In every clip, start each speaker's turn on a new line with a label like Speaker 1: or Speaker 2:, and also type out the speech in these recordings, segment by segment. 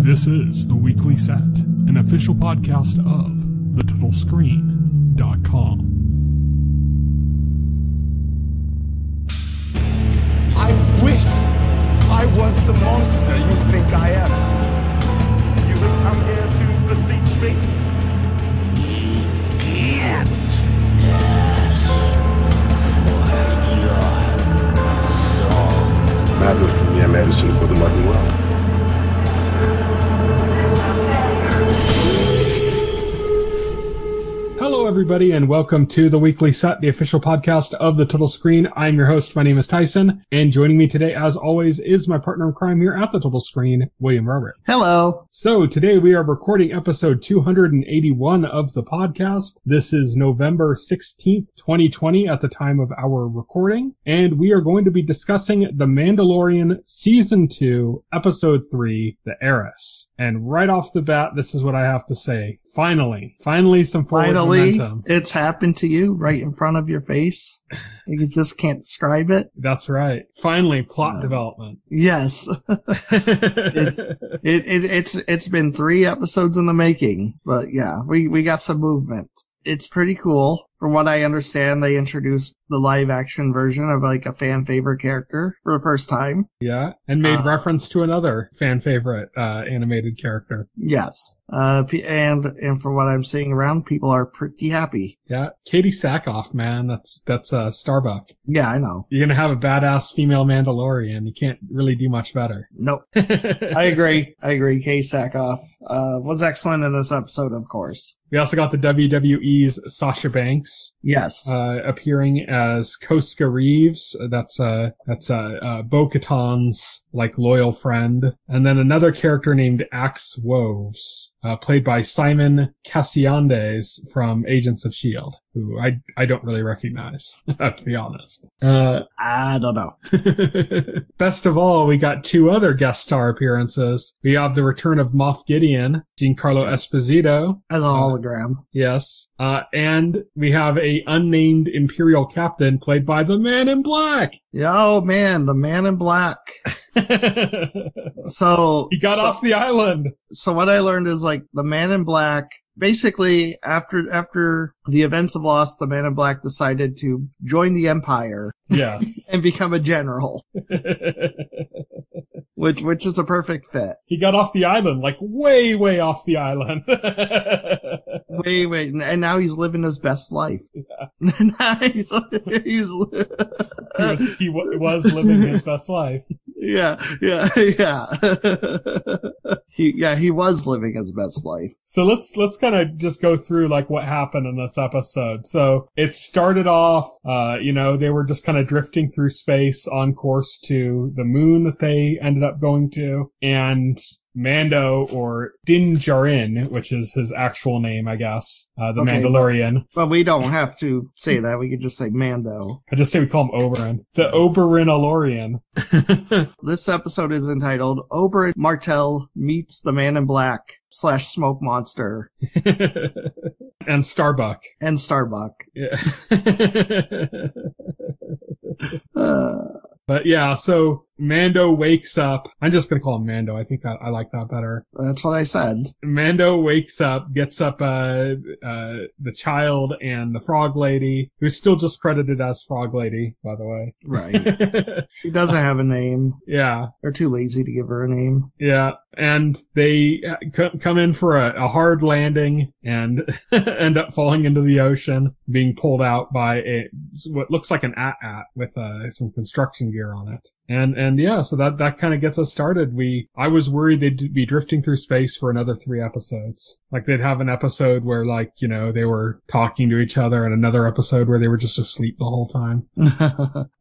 Speaker 1: This is The Weekly Set, an official podcast of TheTotalScreen.com.
Speaker 2: I wish I was the monster you think I am.
Speaker 3: You have come here to beseech me?
Speaker 4: Can't ask for your soul.
Speaker 5: Madness can be a medicine for the modern world.
Speaker 1: Hello, everybody, and welcome to The Weekly Set, the official podcast of The Total Screen. I'm your host. My name is Tyson, and joining me today, as always, is my partner in crime here at The Total Screen, William Rohrig.
Speaker 6: Hello.
Speaker 1: So today we are recording episode 281 of the podcast. This is November 16th, 2020 at the time of our recording, and we are going to be discussing The Mandalorian Season 2, Episode 3, The Heiress. And right off the bat, this is what I have to say. Finally some forward momentum.
Speaker 6: It's happened to you right in front of your face. You just can't describe it.
Speaker 1: That's right. Finally, plot development.
Speaker 6: Yes. It's been 3 episodes in the making, but yeah, we got some movement. It's pretty cool. From what I understand, they introduced the live action version of like a fan favorite character for the first time.
Speaker 1: Yeah, and made reference to another fan favorite animated character.
Speaker 6: Yes. And from what I'm seeing around, people are pretty happy.
Speaker 1: Yeah, Katie Sackhoff, man, that's Starbuck.
Speaker 6: Yeah, I know.
Speaker 1: You're gonna have a badass female Mandalorian. You can't really do much better.
Speaker 6: Nope. I agree. Katie Sackhoff was excellent in this episode, of course.
Speaker 1: We also got the WWE's Sasha Banks.
Speaker 6: Yes.
Speaker 1: Appearing as Koska Reeves. That's Bo-Katan's, like, loyal friend. And then another character named Axe Woves, played by Simon Cassiandes from Agents of S.H.I.E.L.D., who I don't really recognize, to be honest.
Speaker 6: I don't know.
Speaker 1: Best of all, we got 2 other guest star appearances. We have the return of Moff Gideon, Giancarlo Esposito.
Speaker 6: As a hologram.
Speaker 1: Yes. And we have a unnamed Imperial captain played by the Man in Black.
Speaker 6: Oh man, the Man in Black. So
Speaker 1: he got off the island.
Speaker 6: So what I learned is like the Man in Black, basically after the events of Lost, the Man in Black decided to join the Empire.
Speaker 1: Yes.
Speaker 6: And become a general. Which is a perfect fit.
Speaker 1: He got off the island, like way off the island.
Speaker 6: Wait, and now he's living his best life.
Speaker 1: Yeah. he was living his best life.
Speaker 6: Yeah. He was living his best life.
Speaker 1: So let's kind of just go through like what happened in this episode. So it started off, they were just kind of drifting through space on course to the moon that they ended up going to, and Mando, or Din Djarin, which is his actual name, I guess, Mandalorian.
Speaker 6: But we don't have to say that. We could just say Mando.
Speaker 1: I just say we call him Oberyn. The Oberyn-Alorian.
Speaker 6: This episode is entitled Oberyn Martell Meets the Man in Black / Smoke Monster.
Speaker 1: And Starbuck.
Speaker 6: Yeah.
Speaker 1: But yeah, so Mando wakes up. I'm just going to call him Mando. I think I like that better.
Speaker 6: That's what I said.
Speaker 1: Mando wakes up, gets up the child and the frog lady, who's still just credited as Frog Lady, by the way.
Speaker 6: Right. She doesn't have a name.
Speaker 1: Yeah.
Speaker 6: They're too lazy to give her a name.
Speaker 1: Yeah. And they come in for a hard landing and end up falling into the ocean, being pulled out by what looks like an AT-AT with some construction gear on it. And yeah, so that kind of gets us started. I was worried they'd be drifting through space for another 3 episodes. Like they'd have an episode where like, they were talking to each other, and another episode where they were just asleep the whole time.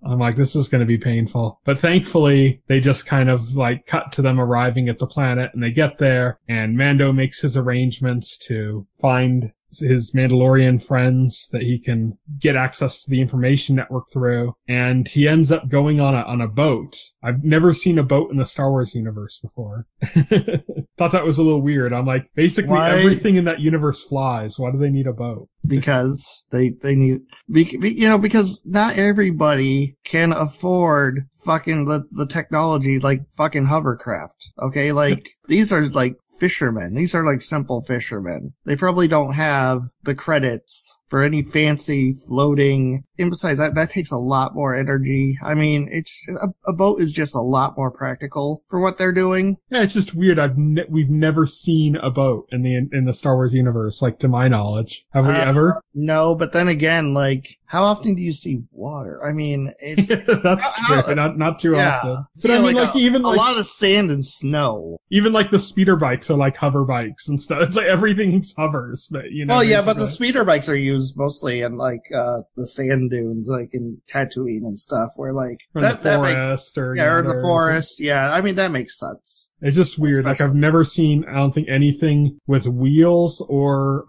Speaker 1: I'm like, this is going to be painful. But thankfully, they just kind of like cut to them arriving at the planet, and they get there, and Mando makes his arrangements to find his Mandalorian friends that he can get access to the information network through, and he ends up going on a boat. I've never seen a boat in the Star Wars universe before. Thought that was a little weird. I'm like, basically everything in that universe flies. Why do they need a boat?
Speaker 6: because they need, because not everybody can afford fucking the technology like fucking hovercraft. Okay. Like these are like fishermen. These are like simple fishermen. They probably don't have the credits for any fancy floating. And besides that takes a lot more energy. I mean, it's a boat is just a lot more practical for what they're doing.
Speaker 1: Yeah, it's just weird. We've never seen a boat in the Star Wars universe, like to my knowledge. Have we ever?
Speaker 6: No, but then again, like, how often do you see water? I mean, it's
Speaker 1: that's true. Not too often. So I mean, like even
Speaker 6: a lot of sand and snow.
Speaker 1: Even like the speeder bikes are like hover bikes and stuff. It's like everything hovers, but
Speaker 6: Well, yeah, but the speeder bikes are used mostly in like the sand dunes, like in Tatooine and stuff, where like
Speaker 1: or the forest or
Speaker 6: in the forest. Yeah, I mean that makes sense.
Speaker 1: It's just weird. Like I've never seen, I don't think, anything with wheels or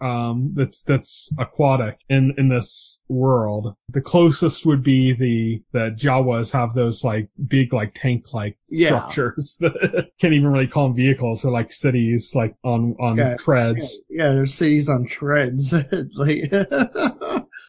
Speaker 1: that's aquatic in this world. The closest would be the Jawas have those like big like tank like structures that can't even really call them vehicles. They're like cities like on treads.
Speaker 6: Yeah, there's cities on treads. Like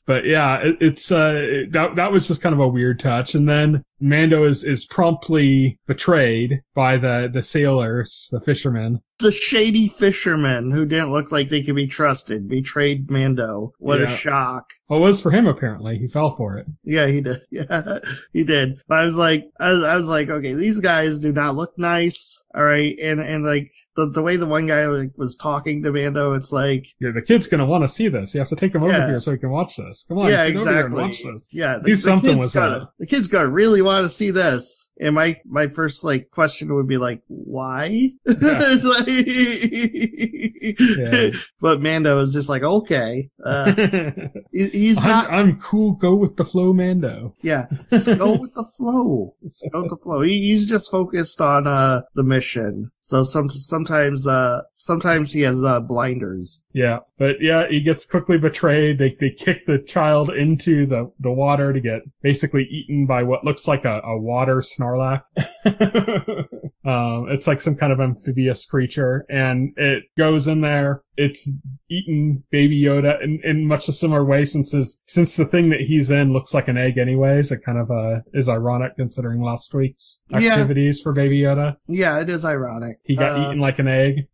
Speaker 1: But yeah, that was just kind of a weird touch. And then Mando is promptly betrayed by the sailors, the fishermen.
Speaker 6: The shady fishermen who didn't look like they could be trusted betrayed Mando. What a shock.
Speaker 1: Well, it was for him, apparently. He fell for it.
Speaker 6: Yeah, he did. Yeah, he did. But I was like, okay, these guys do not look nice. All right. And like the way the one guy was talking to Mando, it's like,
Speaker 1: yeah, the kid's going to want to see this. You have to take him over here so he can watch this. Come on.
Speaker 6: Yeah,
Speaker 1: get
Speaker 6: exactly.
Speaker 1: Over here and watch this.
Speaker 6: Yeah.
Speaker 1: Do something with that.
Speaker 6: The kid's going to really want to see this. And my first like question would be like, why? It's like, but Mando is just like, okay, he's not.
Speaker 1: I'm cool. Go with the flow, Mando.
Speaker 6: Yeah, just go with the flow. Just go with the flow. He's just focused on the mission. So sometimes he has blinders.
Speaker 1: Yeah, but yeah, he gets quickly betrayed. They kick the child into the water to get basically eaten by what looks like a water Snorlax. It's like some kind of amphibious creature, and it goes in there. It's eaten Baby Yoda in much a similar way, since the thing that he's in looks like an egg anyways. It kind of is ironic considering last week's activities for Baby Yoda.
Speaker 6: Yeah, it is ironic.
Speaker 1: He got eaten like an egg.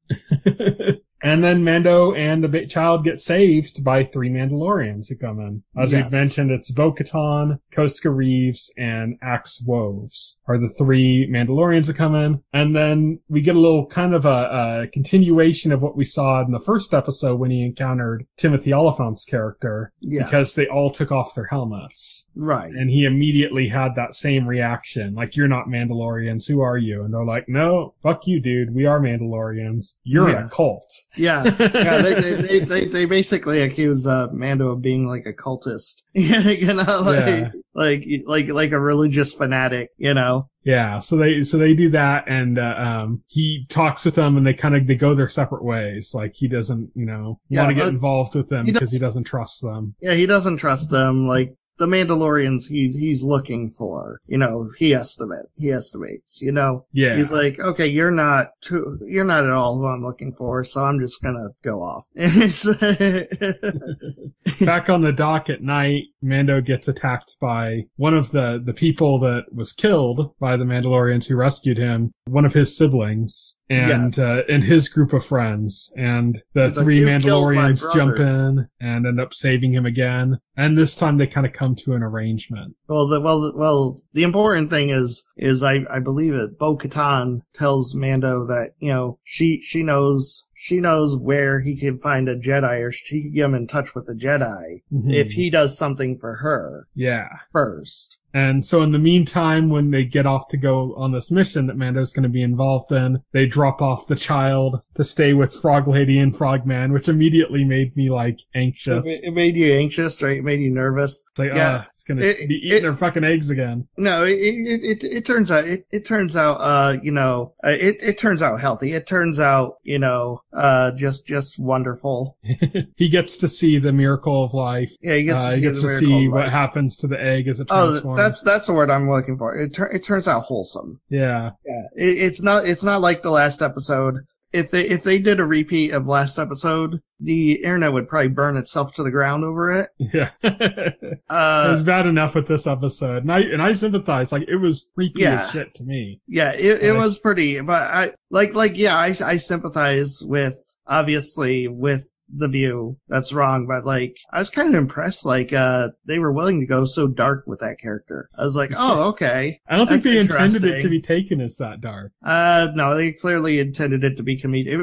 Speaker 1: And then Mando and the child get saved by 3 Mandalorians who come in. As we've mentioned, it's Bo-Katan, Koska Reeves, and Axe Woves are the 3 Mandalorians that come in. And then we get a little kind of a continuation of what we saw in the first episode when he encountered Timothy Oliphant's character. Yeah. Because they all took off their helmets.
Speaker 6: Right.
Speaker 1: And he immediately had that same reaction. Like, you're not Mandalorians. Who are you? And they're like, no, fuck you, dude. We are Mandalorians. You're in a cult.
Speaker 6: Yeah, they basically accuse Mando of being like a cultist, you know, like a religious fanatic, you know.
Speaker 1: Yeah, so they do that, and he talks with them, and they go their separate ways. Like, he doesn't, want to get involved with them because he doesn't trust them.
Speaker 6: Yeah, he doesn't trust them. Like, the Mandalorians he's looking for, he estimates,
Speaker 1: Yeah.
Speaker 6: He's like, okay, you're not at all who I'm looking for, so I'm just gonna go off.
Speaker 1: Back on the dock at night, Mando gets attacked by one of the people that was killed by the Mandalorians who rescued him, one of his siblings, and his group of friends. And the 3 Mandalorians jump in and end up saving him again. And this time they kind of come to an arrangement.
Speaker 6: Well, the important thing is I believe it. Bo-Katan tells Mando that, she knows where he can find a Jedi, or she can get him in touch with a Jedi if he does something for her.
Speaker 1: Yeah.
Speaker 6: First.
Speaker 1: And so in the meantime, when they get off to go on this mission that Mando's going to be involved in, they drop off the child to stay with Frog Lady and Frogman, which immediately made me anxious.
Speaker 6: It made you anxious, right? It made you nervous.
Speaker 1: It's like, it's going to be eating their fucking eggs again.
Speaker 6: No, it turns out, it turns out healthy. It turns out, just wonderful.
Speaker 1: He gets to see the miracle of life.
Speaker 6: Yeah, he gets
Speaker 1: to see what happens to the egg as it transforms.
Speaker 6: That's the word I'm looking for. It turns out wholesome.
Speaker 1: Yeah.
Speaker 6: Yeah. It's not like the last episode. if they did a repeat of last episode, the internet would probably burn itself to the ground over it.
Speaker 1: Yeah. It was bad enough with this episode. And I sympathize. Like, it was creepy as shit to me.
Speaker 6: Yeah, it was pretty, but I sympathize with, obviously, with The View. That's wrong, but like, I was kind of impressed, like, they were willing to go so dark with that character. I was like, oh, okay.
Speaker 1: I don't think they intended it to be taken as that dark.
Speaker 6: No, they clearly intended it to be comedic.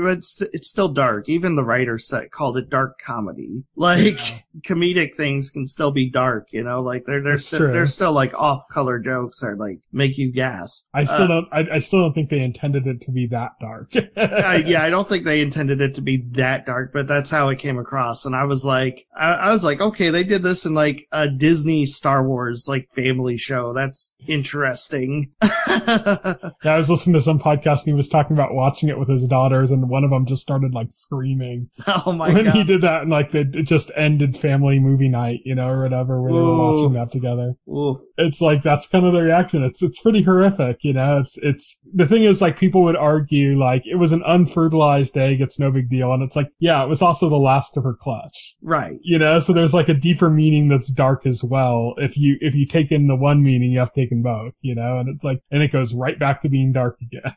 Speaker 6: It's still dark. Even the writer called it dark comedy. Like, comedic things can still be dark, you know, like there's still like off-color jokes that like make you gasp.
Speaker 1: I still don't think they intended it to be that dark.
Speaker 6: I don't think they intended it to be that dark, but that's how it came across. And I was like, okay, they did this in like a Disney Star Wars like family show. That's interesting.
Speaker 1: I was listening to some podcast and he was talking about watching it with his daughters, and one of them just started like screaming.
Speaker 6: Oh my god.
Speaker 1: When he did that, and like it just ended family movie night, you know, or whatever, where they were watching that together.
Speaker 6: Oof.
Speaker 1: It's like, that's kind of the reaction. It's pretty horrific, you know. It's the thing is, like, people would argue like it was an unfertilized egg, it's no big deal, and it's like, yeah, it was also the last of her clutch,
Speaker 6: right?
Speaker 1: You know, so there's like a deeper meaning that's dark as well. If you take in the one meaning, you have to take in both, you know, and it's like, and it goes right back to being dark again.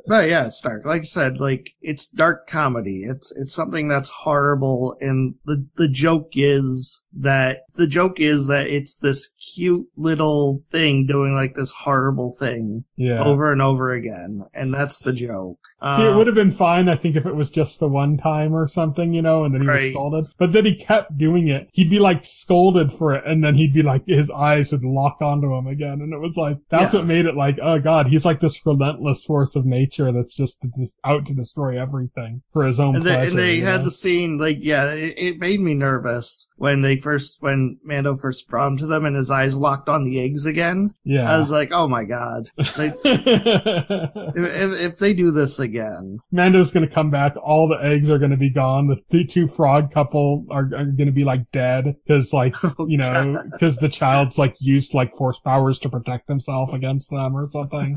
Speaker 6: But yeah, it's dark. Like I said, like, it's dark comedy. It's something that's horrible, and the joke is that it's this cute little thing doing like this horrible thing over and over again, and that's the joke.
Speaker 1: See, it would have been fine, I think, if it was just the one time or something, you know, and then he was scolded. But then he kept doing it. He'd be like scolded for it, and then he'd be like, his eyes would lock onto him again, and it was like, that's what made it like, oh god, he's like this relentless force of nature that's just out to destroy everything for his own pleasure.
Speaker 6: And they had the scene, like, it made me nervous when Mando first brought him to them and his eyes locked on the eggs again. Yeah. I was like, oh my god. If they do this again.
Speaker 1: Mando's gonna come back, all the eggs are gonna be gone, the two frog couple are gonna be like dead, cause like, you know, cause the child's like used like force powers to protect himself against them or something.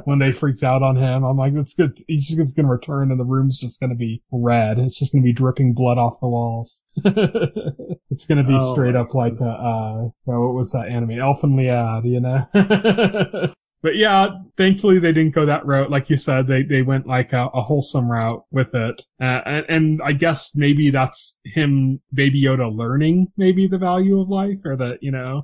Speaker 1: When they freaked out on him, I'm like, that's good. He's just gonna return and the room's just gonna be red. It's just gonna be dripping blood off the walls. It's gonna be straight up like what was that anime? Elf and Liad, you know? But yeah, thankfully they didn't go that route. Like you said, they went like a wholesome route with it. And I guess maybe that's him, Baby Yoda, learning maybe the value of life, or that, you know,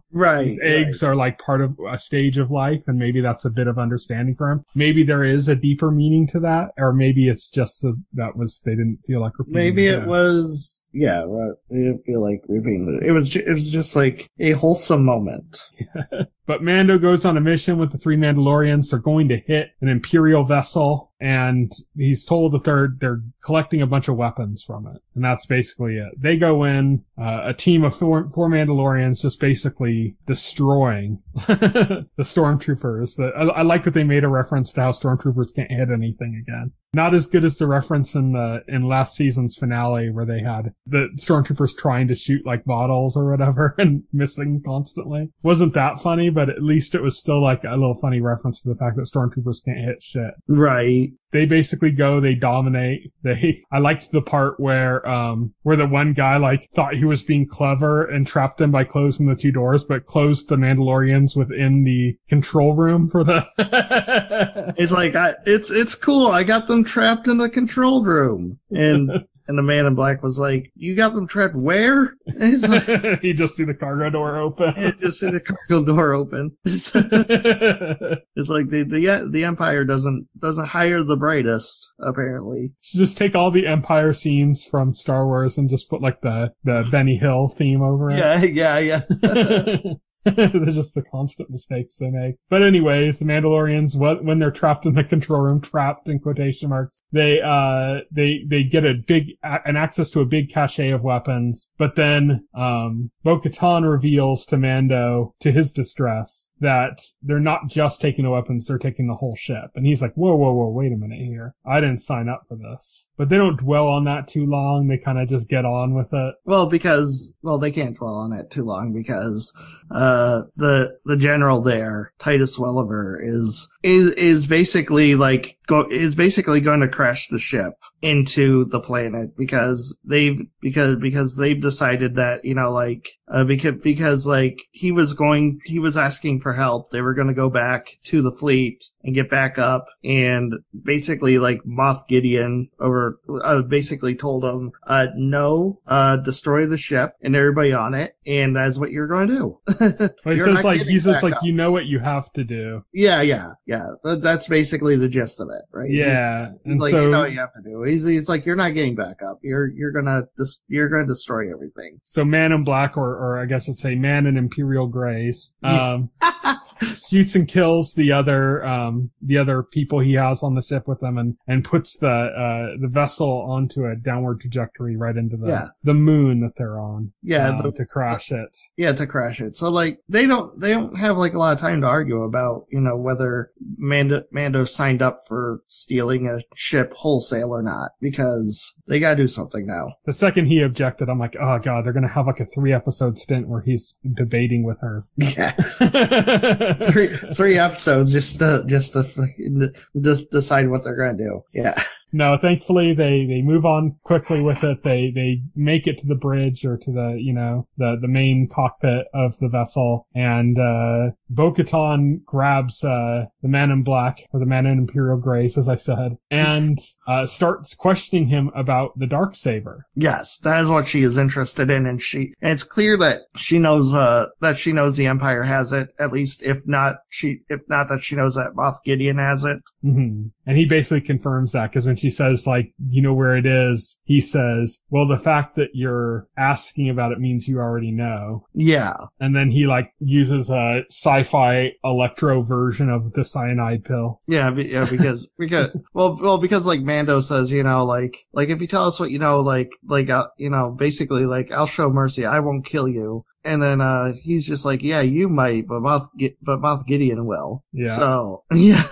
Speaker 1: eggs are like part of a stage of life, and maybe that's a bit of understanding for him. Maybe there is a deeper meaning to that, or maybe it's just they didn't feel like repeating.
Speaker 6: Maybe it was, they didn't feel like repeating it. It was just like a wholesome moment.
Speaker 1: Yeah. But Mando goes on a mission with the 3 Mandalorians. They're going to hit an Imperial vessel, and he's told that they're collecting a bunch of weapons from it. And that's basically it. They go in, a team of four Mandalorians just basically destroying the stormtroopers. I like that they made a reference to how stormtroopers can't hit anything again. Not as good as the reference in last season's finale where they had the stormtroopers trying to shoot like bottles or whatever and missing constantly. Wasn't that funny, but at least it was still like a little funny reference to the fact that stormtroopers can't hit shit.
Speaker 6: Right.
Speaker 1: They basically go, they dominate. I liked the part where the one guy like thought he was being clever and trapped them by closing the 2 doors, but closed the Mandalorians within the control room for the...
Speaker 6: It's like, it's cool. I got them trapped in the control room. And the man in black was like, you got them trapped where? He's like,
Speaker 1: you just see the cargo door open.
Speaker 6: You just see the cargo door open. It's like the Empire doesn't hire the brightest, apparently.
Speaker 1: Just take all the Empire scenes from Star Wars and just put like the Benny Hill theme over it.
Speaker 6: Yeah.
Speaker 1: They're just the constant mistakes they make. But anyways, the Mandalorians, when they're trapped in the control room, trapped in quotation marks, they get an access to a big cache of weapons. But then, Bo-Katan reveals to Mando, to his distress, that they're not just taking the weapons, they're taking the whole ship. And he's like, whoa, wait a minute here. I didn't sign up for this. But they don't dwell on that too long. They kind of just get on with it.
Speaker 6: Well, they can't dwell on it too long because, the general there, Titus Welliver, is basically like is basically going to crash the ship into the planet because they've decided that, you know, like, because like he was asking for help. They were going to go back to the fleet and get back up, and basically like Moff Gideon basically told him, no, destroy the ship and everybody on it, and that's what you're going to do.
Speaker 1: Well, he's just like, you know what you have to do.
Speaker 6: Yeah. That's basically the gist of it, right?
Speaker 1: Yeah.
Speaker 6: He's like, you know what you have to do. He's like, you're not getting back up. You're gonna destroy everything.
Speaker 1: So Man in Black, or I guess I'd say Man in Imperial Grays, shoots and kills the other people he has on the ship with him, and puts the vessel onto a downward trajectory right into the moon that they're on.
Speaker 6: Yeah.
Speaker 1: To crash it.
Speaker 6: Yeah, to crash it. So like, they don't have like a lot of time to argue about, you know, whether Mando signed up for stealing a ship wholesale or not, because they gotta do something now.
Speaker 1: The second he objected, I'm like, oh god, they're gonna have like a 3-episode stint where he's debating with her.
Speaker 6: Yeah. three episodes just to fucking decide what they're gonna do. Yeah.
Speaker 1: No, thankfully they move on quickly with it. They make it to the bridge, or to the, you know, the main cockpit of the vessel, and Bo-Katan grabs the Man in Black, or the Man in Imperial Grays, as I said, and starts questioning him about the Darksaber.
Speaker 6: Yes, that is what she is interested in, and it's clear that she knows the Empire has it, at least if not that she knows that Moff Gideon has it.
Speaker 1: Mm-hmm. And he basically confirms that, because when she says, like, you know where it is, he says, well, the fact that you're asking about it means you already know.
Speaker 6: Yeah.
Speaker 1: And then he, like, uses a sci-fi electro version of the cyanide pill.
Speaker 6: Yeah, because like Mando says, you know, like if you tell us what you know, you know, basically like, I'll show mercy, I won't kill you. And then, he's just like, yeah, you might, but Moff Gideon will.
Speaker 1: Yeah.
Speaker 6: So, yeah.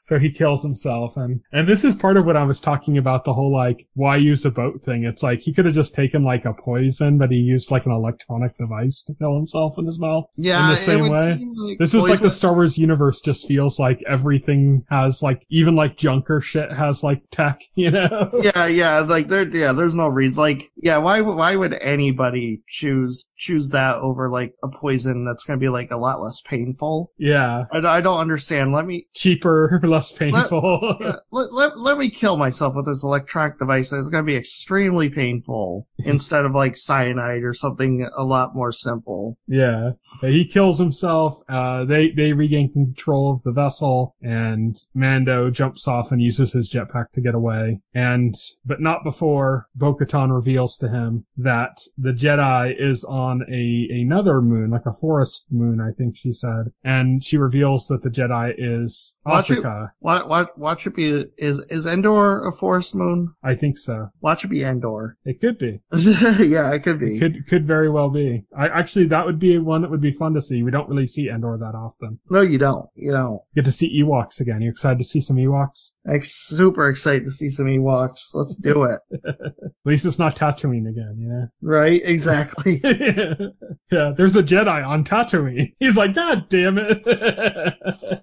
Speaker 1: So he kills himself, and this is part of what I was talking about, the whole, like, why use a boat thing. It's like, he could have just taken, like, a poison, but he used, like, an electronic device to kill himself in his mouth. Yeah. In the same way. Like this is like the Star Wars universe just feels like everything has, like, even, like, junker shit has, like, tech, you know?
Speaker 6: Yeah, like, there's no reason. Like, yeah, why would anybody choose that over, like, a poison that's gonna be, like, a lot less painful?
Speaker 1: Yeah.
Speaker 6: I don't understand.
Speaker 1: Cheaper, less painful.
Speaker 6: Let me kill myself with this electronic device that's gonna be extremely painful instead of, like, cyanide or something a lot more simple.
Speaker 1: Yeah. He kills himself. They regain control of the vessel, and Mando jumps off and uses his jetpack to get away. But not before Bo-Katan reveals to him that the Jedi is on another moon, like a forest moon, I think she said. And she reveals that the Jedi is Asuka.
Speaker 6: Watch it be, is Endor a forest moon?
Speaker 1: I think so.
Speaker 6: Watch it be Endor.
Speaker 1: It could be.
Speaker 6: Yeah, it could be.
Speaker 1: Could very well be. Actually, that would be one that would be fun to see. We don't really see Endor that often.
Speaker 6: No, you don't. You don't.
Speaker 1: Get to see Ewoks again. You excited to see some Ewoks?
Speaker 6: I'm super excited to see some Ewoks. Let's do it.
Speaker 1: At least it's not Tatooine again, you know?
Speaker 6: Right, exactly.
Speaker 1: Yeah, there's a Jedi on Tatooine. He's like, God damn it.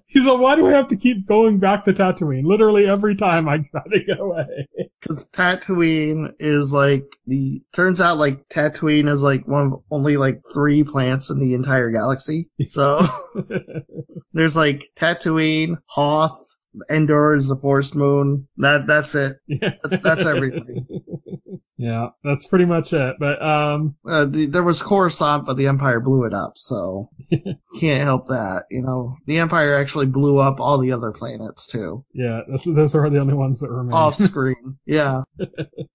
Speaker 1: He's like, why do I have to keep going back to Tatooine? Literally every time I gotta get away.
Speaker 6: Because Tatooine is like turns out like Tatooine is like one of only like 3 plants in the entire galaxy. So there's like Tatooine, Hoth, Endor is the forest moon. That's it. Yeah. That's everything.
Speaker 1: Yeah, that's pretty much it. But
Speaker 6: there was Coruscant, but the Empire blew it up, so can't help that. You know, the Empire actually blew up all the other planets too.
Speaker 1: Yeah, those are the only ones that remain
Speaker 6: off screen. Yeah.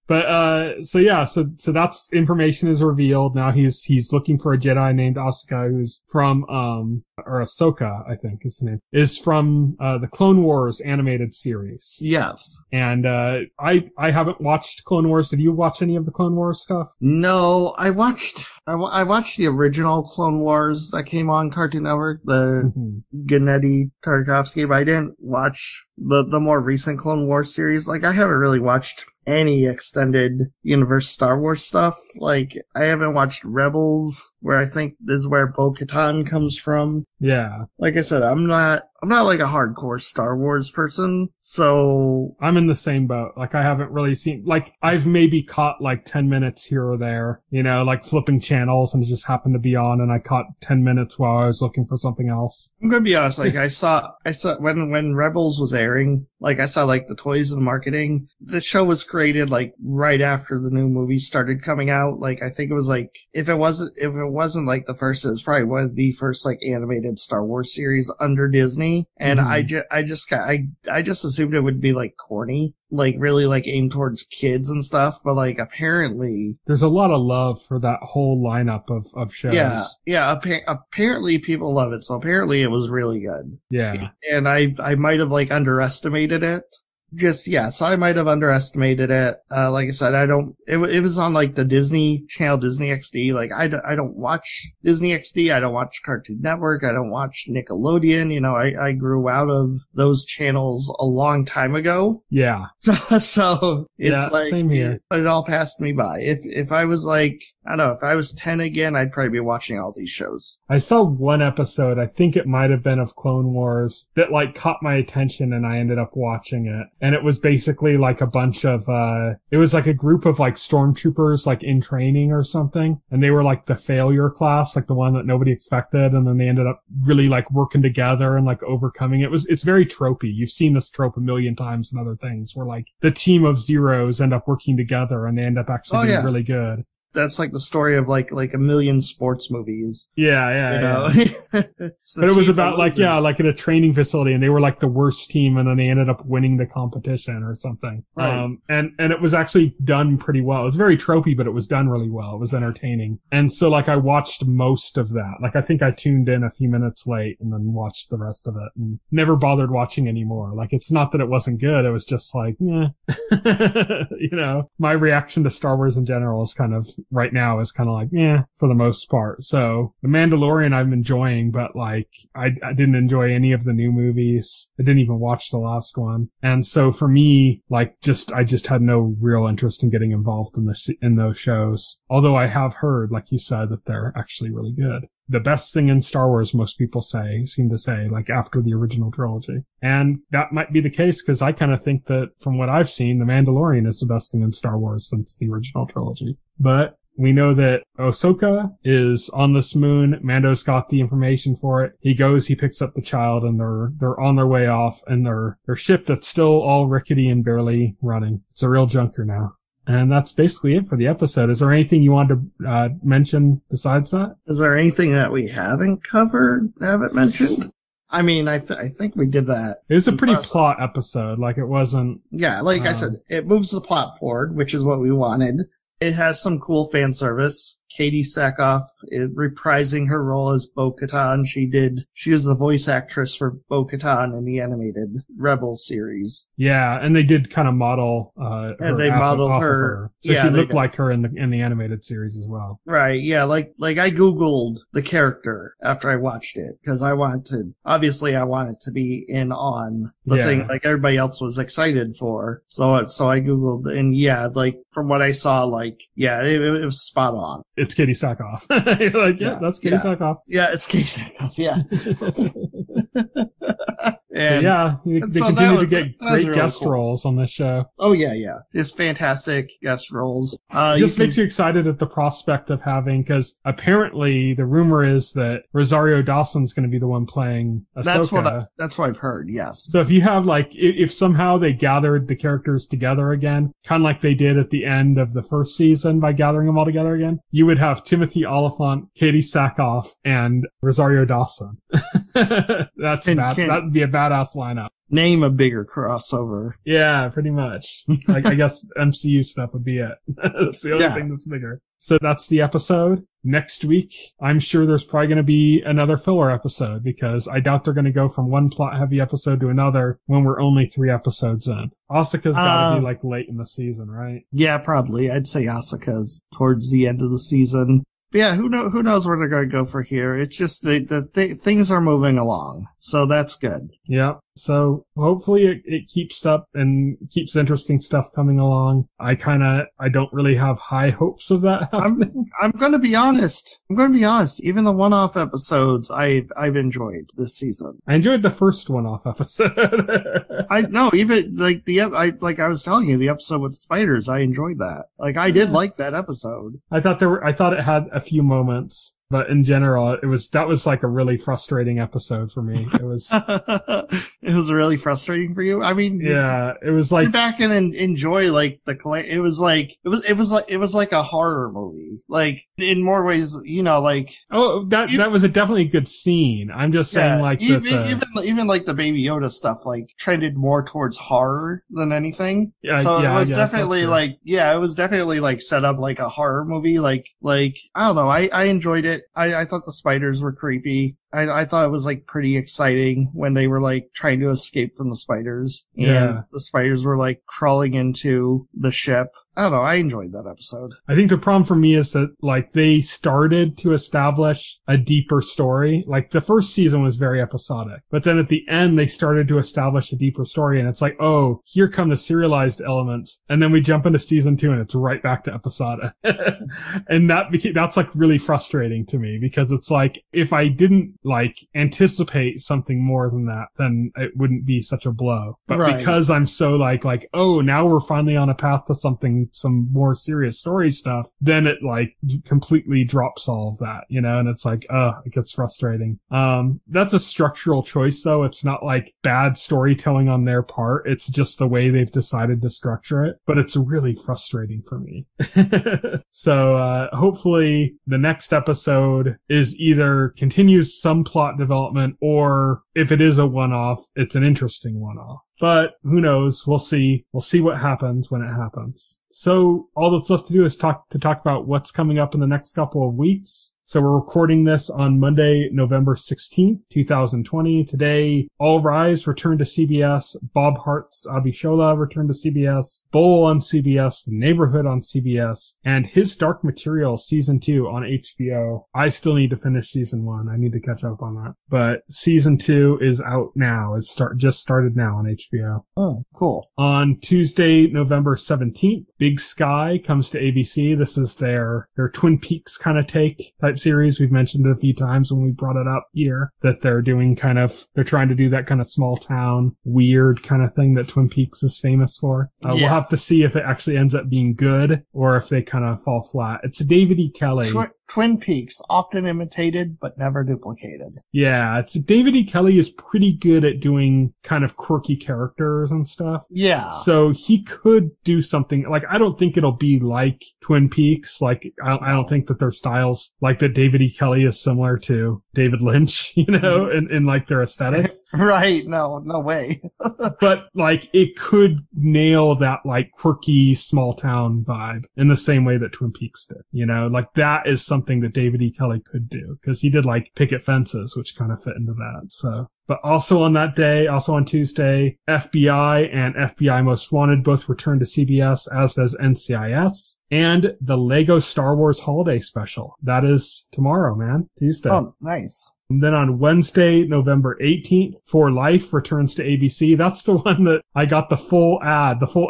Speaker 1: But so that's information is revealed. Now he's looking for a Jedi named Asuka, who's from or Ahsoka, I think is the name, is from the Clone Wars animated series.
Speaker 6: Yes.
Speaker 1: And I haven't watched Clone Wars. Did you watch any of the Clone Wars stuff?
Speaker 6: No, I watched the original Clone Wars that came on Cartoon Network, the Gennady Tartakovsky, but I didn't watch the more recent Clone Wars series. Like, I haven't really watched any extended universe Star Wars stuff. Like, I haven't watched Rebels, where I think this is where Bo-Katan comes from.
Speaker 1: Yeah.
Speaker 6: Like I said, I'm not like a hardcore Star Wars person, so
Speaker 1: I'm in the same boat. Like, I haven't really seen, like, I've maybe caught like 10 minutes here or there, you know, like flipping channels and it just happened to be on and I caught 10 minutes while I was looking for something else.
Speaker 6: I'm gonna be honest, like I saw when Rebels was airing, like I saw like the toys and marketing. The show was created like right after the new movies started coming out. Like I think it was like, if it wasn't like the first, it was probably one of the first like animated Star Wars series under Disney. And I just assumed it would be like corny, like really like aimed towards kids and stuff. But like apparently
Speaker 1: there's a lot of love for that whole lineup of shows.
Speaker 6: Yeah. Apparently people love it. So apparently it was really good.
Speaker 1: Yeah.
Speaker 6: And I might have like underestimated it. So I might have underestimated it. Like I said, it was on like the Disney Channel, Disney XD. Like I don't watch Disney XD. I don't watch Cartoon Network. I don't watch Nickelodeon. You know, I grew out of those channels a long time ago.
Speaker 1: Yeah.
Speaker 6: So it's like,
Speaker 1: same here.
Speaker 6: It all passed me by. If I was like, I don't know, if I was 10 again, I'd probably be watching all these shows.
Speaker 1: I saw one episode, I think it might have been of Clone Wars, that like caught my attention and I ended up watching it. And it was basically like a bunch of, it was like a group of like stormtroopers like in training or something. And they were like the failure class, like the one that nobody expected. And then they ended up really like working together and like overcoming it. It's very tropey. You've seen this trope a million times in other things where like the team of zeros end up working together and they end up actually being really good.
Speaker 6: That's like the story of like a million sports movies.
Speaker 1: Yeah.
Speaker 6: You know?
Speaker 1: But it was about like in a training facility and they were like the worst team and then they ended up winning the competition or something.
Speaker 6: Right.
Speaker 1: And it was actually done pretty well. It was very tropey, but it was done really well. It was entertaining. And so like I watched most of that. Like I think I tuned in a few minutes late and then watched the rest of it and never bothered watching anymore. Like it's not that it wasn't good. It was just like, you know, my reaction to Star Wars in general is kind of right now is kind of like, for the most part. So The Mandalorian I'm enjoying, but like I didn't enjoy any of the new movies. I didn't even watch the last one. And so for me, like I just had no real interest in getting involved in those shows. Although I have heard, like you said, that they're actually really good. The best thing in Star Wars, most people seem to say, like after the original trilogy. And that might be the case because I kind of think that from what I've seen, The Mandalorian is the best thing in Star Wars since the original trilogy. But we know that Ahsoka is on this moon. Mando's got the information for it. He goes, he picks up the child, and they're on their way off, and their ship that's still all rickety and barely running. It's a real junker now. And that's basically it for the episode. Is there anything you want to mention besides that?
Speaker 6: Is there anything that we haven't mentioned? I mean, I think we did that.
Speaker 1: It was a pretty plot episode. Like it wasn't.
Speaker 6: Yeah, like I said, it moves the plot forward, which is what we wanted. It has some cool fan service. Katie Sackhoff reprising her role as Bo-Katan. She was the voice actress for Bo-Katan in the animated Rebels series.
Speaker 1: Yeah, and they did kind of model her.
Speaker 6: And they modeled her.
Speaker 1: So she looked like her in the animated series as well.
Speaker 6: Right, yeah, like I Googled the character after I watched it, because I wanted to be in on the thing like everybody else was excited for. So I Googled, and yeah, like from what I saw, like, yeah, it was spot on.
Speaker 1: It's Katie Sackhoff. You're like, that's Katie Sackhoff.
Speaker 6: Yeah, it's Katie Sackhoff, yeah.
Speaker 1: They continue to get great guest roles on this show.
Speaker 6: Oh, yeah. Just fantastic guest roles.
Speaker 1: Just makes you excited at the prospect of having, because apparently the rumor is that Rosario Dawson's going to be the one playing Ahsoka.
Speaker 6: That's what I've heard, yes.
Speaker 1: So if you have like, if somehow they gathered the characters together again, kind of like they did at the end of the first season by gathering them all together again, you would have Timothy Olyphant, Katie Sackhoff, and Rosario Dawson. That'd be a badass lineup.
Speaker 6: Name a bigger crossover.
Speaker 1: Yeah, pretty much. I guess MCU stuff would be it. That's the only thing that's bigger. So that's the episode. Next week, I'm sure there's probably going to be another filler episode because I doubt they're going to go from one plot-heavy episode to another when we're only 3 episodes in. Asuka's got to be like late in the season, right?
Speaker 6: Yeah, probably. I'd say Asuka's towards the end of the season. But yeah, who knows where they're going to go for here. It's just the things are moving along. So that's good.
Speaker 1: Yeah. So hopefully it keeps up and keeps interesting stuff coming along. I don't really have high hopes of that happening.
Speaker 6: I'm going to be honest. Even the one-off episodes I've enjoyed this season.
Speaker 1: I enjoyed the first one-off episode.
Speaker 6: I know, even like I was telling you, the episode with spiders, I enjoyed that. Like I did like that episode.
Speaker 1: I thought it had a few moments, but in general, that was like a really frustrating episode for me. It was,
Speaker 6: it was really frustrating for you. I mean,
Speaker 1: yeah, it was like
Speaker 6: sit back and enjoy like it was like a horror movie. Like in more ways, like
Speaker 1: that was a definitely good scene. I'm just saying
Speaker 6: even like the Baby Yoda stuff like trended more towards horror than anything. Yeah, so it was definitely it was definitely like set up like a horror movie. Like I don't know. I enjoyed it. I thought the spiders were creepy. I thought it was like pretty exciting when they were like trying to escape from the spiders and the spiders were like crawling into the ship. I don't know. I enjoyed that episode.
Speaker 1: I think the problem for me is that like they started to establish a deeper story. Like the first season was very episodic, but then at the end they started to establish a deeper story and it's like, oh, here come the serialized elements. And then we jump into season 2 and it's right back to episodic. And that's like really frustrating to me because it's like, if I didn't like anticipate something more than that, then it wouldn't be such a blow. But because I'm so like, oh, now we're finally on a path to some more serious story stuff, then it like completely drops all of that, and it's like, it gets frustrating. That's a structural choice though. It's not like bad storytelling on their part. It's just the way they've decided to structure it, but it's really frustrating for me. So, hopefully the next episode is either continues some plot development or if it is a one-off, it's an interesting one-off. But who knows? We'll see. We'll see what happens when it happens. So all that's left to do is talk about what's coming up in the next couple of weeks. So we're recording this on Monday, November 16th, 2020. Today, All Rise returned to CBS, Bob Hart's Abishola returned to CBS, Bull on CBS, The Neighborhood on CBS, and His Dark Material Season 2 on HBO. I still need to finish Season 1. I need to catch up on that. But Season 2 is out now. It's just started now on HBO.
Speaker 6: Oh, cool.
Speaker 1: On Tuesday, November 17th, Big Sky comes to ABC. This is their Twin Peaks kind of type series. We've mentioned it a few times when we brought it up here, that they're trying to do that kind of small town, weird kind of thing that Twin Peaks is famous for. We'll have to see if it actually ends up being good or if they kind of fall flat. It's David E. Kelly.
Speaker 6: Twin Peaks, often imitated, but never duplicated.
Speaker 1: Yeah, David E. Kelly is pretty good at doing kind of quirky characters and stuff.
Speaker 6: Yeah.
Speaker 1: So he could do something, like, I don't think it'll be like Twin Peaks. Like, I don't think that their styles, like that David E. Kelly is similar to David Lynch, in like their aesthetics.
Speaker 6: Right. No way.
Speaker 1: But like, it could nail that like quirky small town vibe in the same way that Twin Peaks did, like that is something that David E. Kelly could do, because he did like Picket Fences, which kind of fit into that. So, but also on that day, also on Tuesday, FBI and FBI Most Wanted both return to CBS, as does NCIS, and the Lego Star Wars Holiday Special. That is tomorrow, man. Tuesday.
Speaker 6: Oh, nice.
Speaker 1: And then on Wednesday, November 18th, For Life returns to ABC. That's the one that I got the full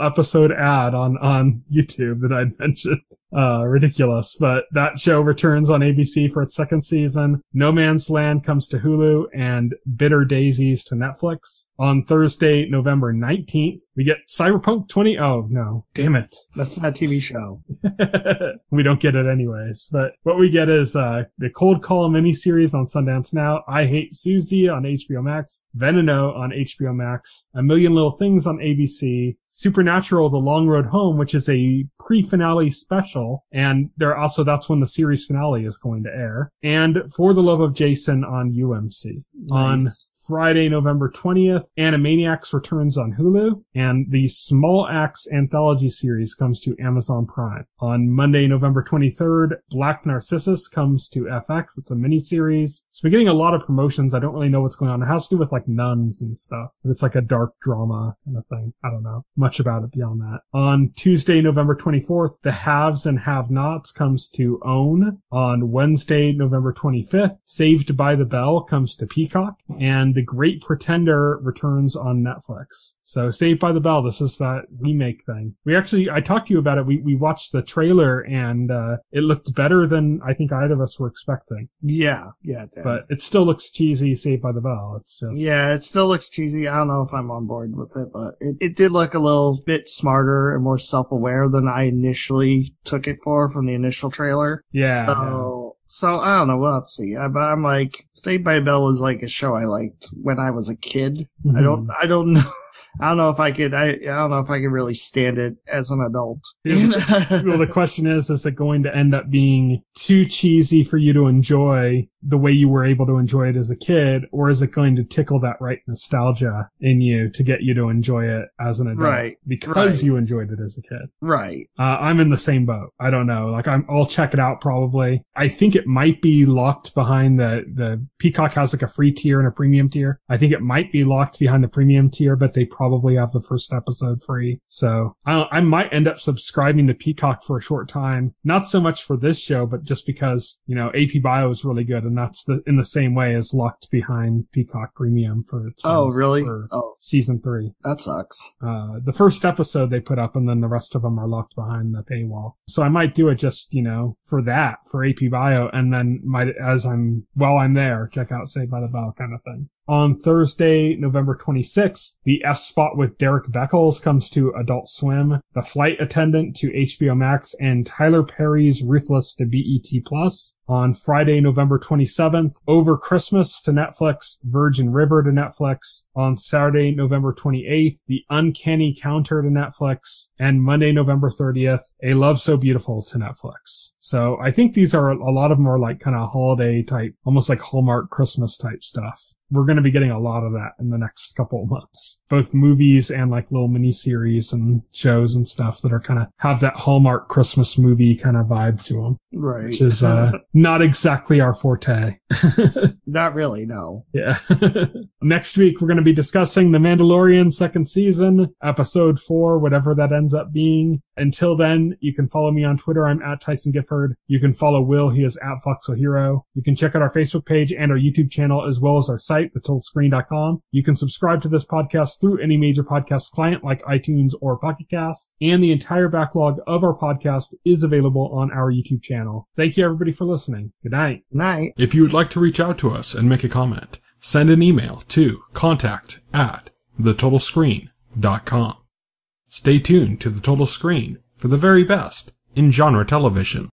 Speaker 1: episode ad on YouTube that I'd mentioned. Ridiculous. But that show returns on ABC for its second season. No Man's Land comes to Hulu and Bitter Daisies to Netflix. On Thursday, November 19th, we get Cyberpunk 20. Oh, no. Damn it.
Speaker 6: That's not a TV show.
Speaker 1: We don't get it anyways. But what we get is the Cold Call miniseries on Sundance Now, I Hate Susie on HBO Max, Veneno on HBO Max, A Million Little Things on ABC, Supernatural, The Long Road Home, which is a pre-finale special, and that's when the series finale is going to air, and For the Love of Jason on UMC. Nice. On Friday, November 20th, Animaniacs returns on Hulu, and the Small Axe anthology series comes to Amazon Prime. On Monday, November 23rd, Black Narcissus comes to FX. It's a miniseries. So we're getting a lot of promotions. I don't really know what's going on. It has to do with like nuns and stuff. It's like a dark drama kind of thing. I don't know much about it beyond that. On Tuesday, November 24th, The Haves and Have-Nots comes to OWN on Wednesday, November 25th. Saved by the Bell comes to Peacock, and The Great Pretender returns on Netflix. So Saved by the Bell, this is that remake thing. I talked to you about it. We watched the trailer, and it looked better than I think either of us were expecting.
Speaker 6: Yeah, it did.
Speaker 1: But it still looks cheesy, Saved by the Bell. It's just...
Speaker 6: Yeah, it still looks cheesy. I don't know if I'm on board with it, but it did look a little bit smarter and more self-aware than I initially took it for from the initial trailer.
Speaker 1: Yeah.
Speaker 6: So I don't know. We'll have to see. I'm like, Saved by the Bell was like a show I liked when I was a kid.
Speaker 1: Mm-hmm.
Speaker 6: I don't know. I don't know if I could really stand it as an adult.
Speaker 1: Well, the question is it going to end up being too cheesy for you to enjoy the way you were able to enjoy it as a kid, or is it going to tickle that right nostalgia in you to get you to enjoy it as an adult?
Speaker 6: Right.
Speaker 1: Because you enjoyed it as a kid.
Speaker 6: Right.
Speaker 1: I'm in the same boat. I don't know. Like, I'll check it out probably. I think it might be locked behind the Peacock has like a free tier and a premium tier. I think it might be locked behind the premium tier, but they probably have the first episode free. So I might end up subscribing to Peacock for a short time. Not so much for this show, but just because, AP Bio is really good, and that's in the same way as locked behind Peacock Premium for its season 3.
Speaker 6: That sucks.
Speaker 1: The first episode they put up, and then the rest of them are locked behind the paywall. So I might do it just, for AP Bio, and then while I'm there, check out Saved by the Bell kind of thing. On Thursday, November 26th, The F Spot with Derek Beckles comes to Adult Swim, The Flight Attendant to HBO Max, and Tyler Perry's Ruthless to BET+. On Friday, November 27th, Over Christmas to Netflix, Virgin River to Netflix. On Saturday, November 28th, The Uncanny Counter to Netflix, and Monday, November 30th, A Love So Beautiful to Netflix. So I think these are, a lot of them are like kind of holiday type, almost like Hallmark Christmas type stuff. We're going to be getting a lot of that in the next couple of months. Both movies and like little mini-series and shows and stuff that are kind of have that Hallmark Christmas movie kind of vibe to them.
Speaker 6: Right.
Speaker 1: Which is not exactly our forte.
Speaker 6: Not really, no.
Speaker 1: Yeah. Next week, we're going to be discussing The Mandalorian second season, episode 4, whatever that ends up being. Until then, you can follow me on Twitter. I'm at Tyson Gifford. You can follow Will. He is at Foxel Hero. You can check out our Facebook page and our YouTube channel, as well as our site, thetotalscreen.com. You can subscribe to this podcast through any major podcast client like iTunes or Pocket Cast. And the entire backlog of our podcast is available on our YouTube channel. Thank you, everybody, for listening. Good night.
Speaker 6: Night.
Speaker 1: If you would like to reach out to us and make a comment, send an email to contact@thetotalscreen.com. Stay tuned to The Total Screen for the very best in genre television.